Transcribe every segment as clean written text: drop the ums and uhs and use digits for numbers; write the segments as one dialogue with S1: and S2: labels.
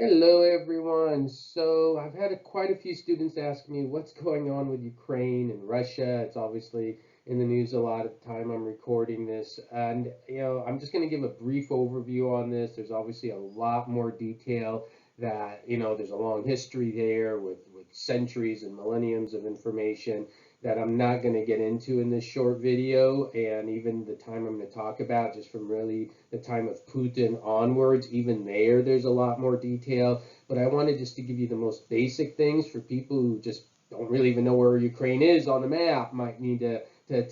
S1: Hello, everyone. So I've had quite a few students ask me what's going on with Ukraine and Russia. It's obviously in the news a lot of the time I'm recording this. And, I'm just going to give a brief overview on this. There's obviously a lot more detail that, there's a long history there with centuries and millenniums of information that I'm not going to get into in this short video. And even the time I'm going to talk about, just from really the time of Putin onwards, even there's a lot more detail. But I wanted just to give you the most basic things for people who just don't really even know where Ukraine is on the map, might need to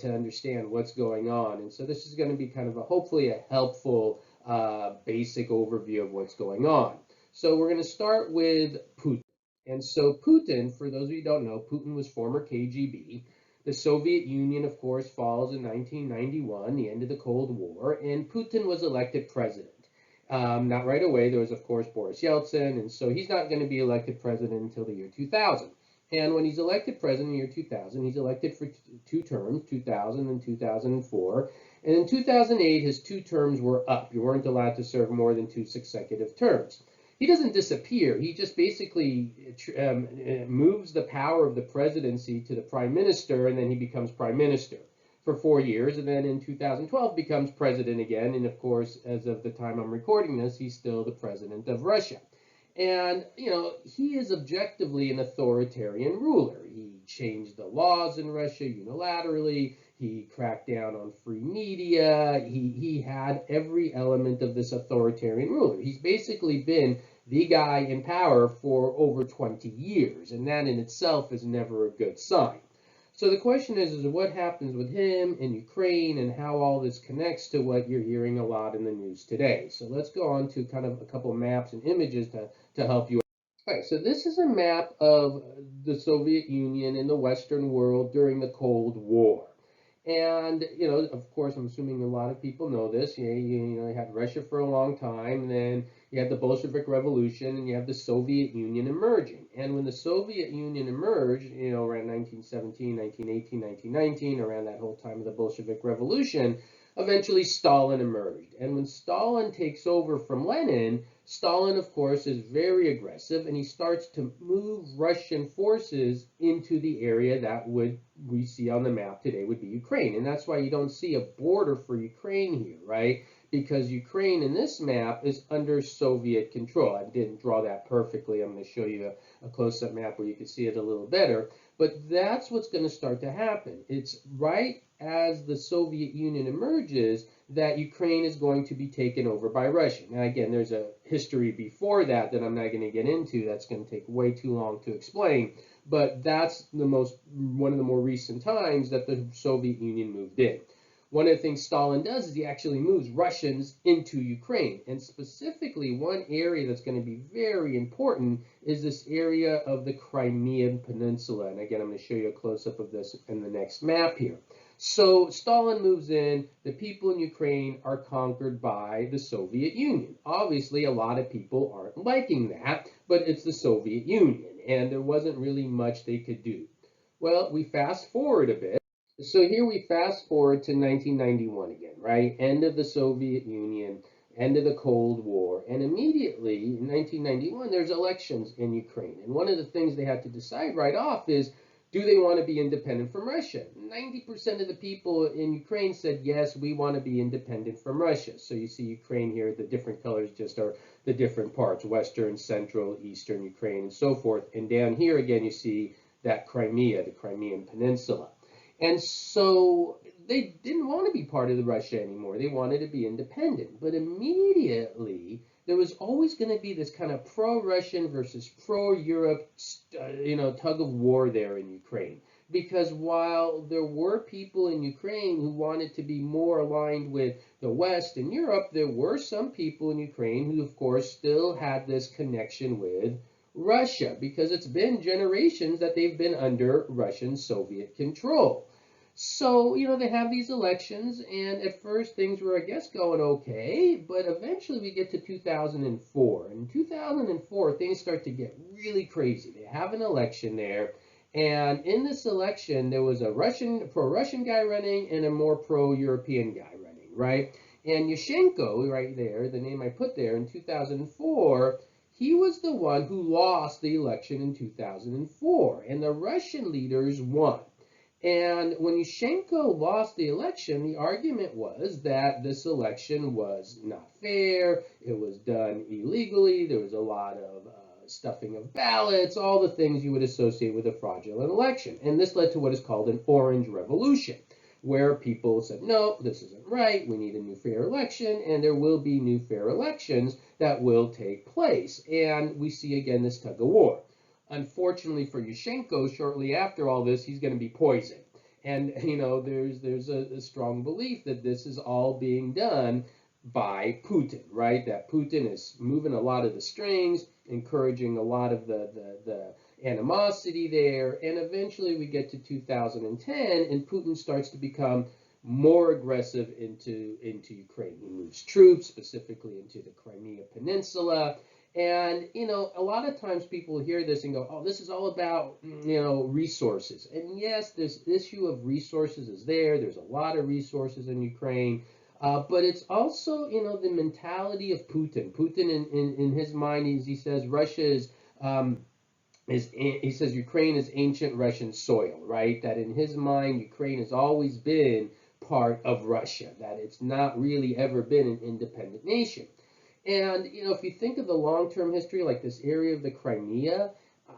S1: understand what's going on. And so this is going to be kind of hopefully a helpful basic overview of what's going on. So we're going to start with Putin. And so Putin, for those of you who don't know, Putin was former KGB. The Soviet Union, of course, falls in 1991, the end of the Cold War, and Putin was elected president. Not right away. There was, of course, Boris Yeltsin, and so he's not going to be elected president until the year 2000. And when he's elected president in the year 2000, he's elected for two terms, 2000 and 2004. And in 2008, his two terms were up. You weren't allowed to serve more than two consecutive terms. He doesn't disappear. He just basically moves the power of the presidency to the prime minister, and then he becomes prime minister for 4 years, and then in 2012 becomes president again. And of course, as of the time I'm recording this, he's still the president of Russia. And, he is objectively an authoritarian ruler. He changed the laws in Russia unilaterally. He cracked down on free media. He had every element of this authoritarian ruler. He's basically been the guy in power for over 20 years, and that in itself is never a good sign. So the question is what happens with him in Ukraine and how all this connects to what you're hearing a lot in the news today. So let's go on to kind of a couple of maps and images to help you. All right, so this is a map of the Soviet Union in the Western world during the Cold War. And, of course, I'm assuming a lot of people know this. You had Russia for a long time, and then you had the Bolshevik Revolution, and you have the Soviet Union emerging. And when the Soviet Union emerged, around 1917, 1918, 1919, around that whole time of the Bolshevik Revolution, eventually Stalin emerged. And when Stalin takes over from Lenin, Stalin, of course, is very aggressive, and he starts to move Russian forces into the area that we see on the map today would be Ukraine. And that's why you don't see a border for Ukraine here, right? Because Ukraine in this map is under Soviet control. I didn't draw that perfectly. I'm going to show you a close-up map where you can see it a little better. But that's what's going to start to happen. It's right as the Soviet Union emerges that Ukraine is going to be taken over by Russia. Now, again, there's a history before that I'm not going to get into. That's going to take way too long to explain. But that's one of the more recent times that the Soviet Union moved in. One of the things Stalin does is he actually moves Russians into Ukraine. And specifically, one area that's going to be very important is this area of the Crimean Peninsula. And again, I'm going to show you a close-up of this in the next map here. So Stalin moves in, the people in Ukraine are conquered by the Soviet Union. Obviously, a lot of people aren't liking that, but it's the Soviet Union, and there wasn't really much they could do. Well, we fast forward a bit. So here we fast forward to 1991 again, right? End of the Soviet Union, end of the Cold War. And immediately in 1991, there's elections in Ukraine. And one of the things they had to decide right off is, do they want to be independent from Russia? 90% of the people in Ukraine said, yes, we want to be independent from Russia. So you see Ukraine here, the different colors just are the different parts, Western, Central, Eastern Ukraine, and so forth. And down here again, you see that Crimea, the Crimean Peninsula. And so they didn't want to be part of Russia anymore. They wanted to be independent. But immediately, there was always going to be this kind of pro-Russian versus pro-Europe, tug of war there in Ukraine. Because while there were people in Ukraine who wanted to be more aligned with the West and Europe, there were some people in Ukraine who, of course, still had this connection with Russia, because it's been generations that they've been under Russian Soviet control. So, they have these elections, and at first things were, I guess, going okay, but eventually we get to 2004. And in 2004, things start to get really crazy. They have an election there, and in this election, there was a pro-Russian guy running and a more pro-European guy running, right? And Yushchenko, right there, the name I put there, in 2004, he was was the one who lost the election in 2004, and the Russian leaders won. And when Yushchenko lost the election, the argument was that this election was not fair, it was done illegally, there was a lot of stuffing of ballots, all the things you would associate with a fraudulent election. And this led to what is called an Orange Revolution, where people said, no, this isn't right, we need a new fair election, and there will be new fair elections that will take place. And we see again this tug of war. Unfortunately for Yushchenko, shortly after all this, he's going to be poisoned. And, there's a strong belief that this is all being done by Putin, right? That Putin is moving a lot of the strings, encouraging a lot of the animosity there. And eventually we get to 2010, and Putin starts to become more aggressive into Ukraine. He moves troops, specifically into the Crimea Peninsula. And, a lot of times people hear this and go, oh, this is all about, resources. And yes, this issue of resources is there. There's a lot of resources in Ukraine. But it's also, the mentality of Putin. Putin, in his mind, he says Russia he says Ukraine is ancient Russian soil, right? That in his mind, Ukraine has always been part of Russia, that it's not really ever been an independent nation. And, if you think of the long-term history, like this area of the Crimea,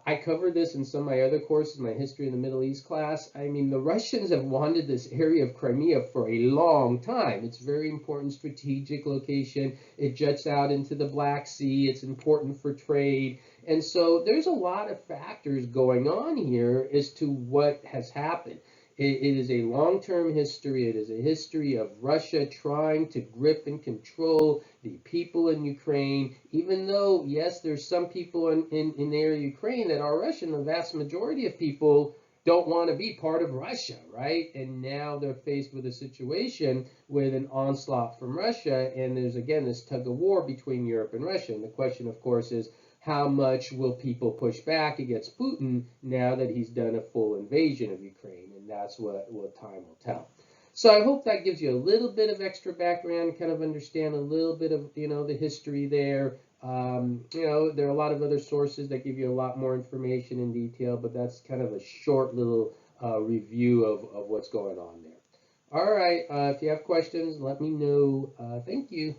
S1: I covered this in some of my other courses, my History of the Middle East class. I mean, the Russians have wanted this area of Crimea for a long time. It's a very important strategic location. It juts out into the Black Sea. It's important for trade. And so there's a lot of factors going on here as to what has happened. It is a long-term history. It is a history of Russia trying to grip and control the people in Ukraine, even though, yes, there's some people in the area of Ukraine that are Russian. The vast majority of people don't want to be part of Russia, right? And now they're faced with a situation with an onslaught from Russia, and there's, again, this tug of war between Europe and Russia. And the question, of course, is how much will people push back against Putin now that he's done a full invasion of Ukraine? And that's what time will tell. So I hope that gives you a little bit of extra background, kind of understand a little bit of, the history there. There are a lot of other sources that give you a lot more information in detail, but that's kind of a short little review of what's going on there. All right, if you have questions, let me know. Thank you.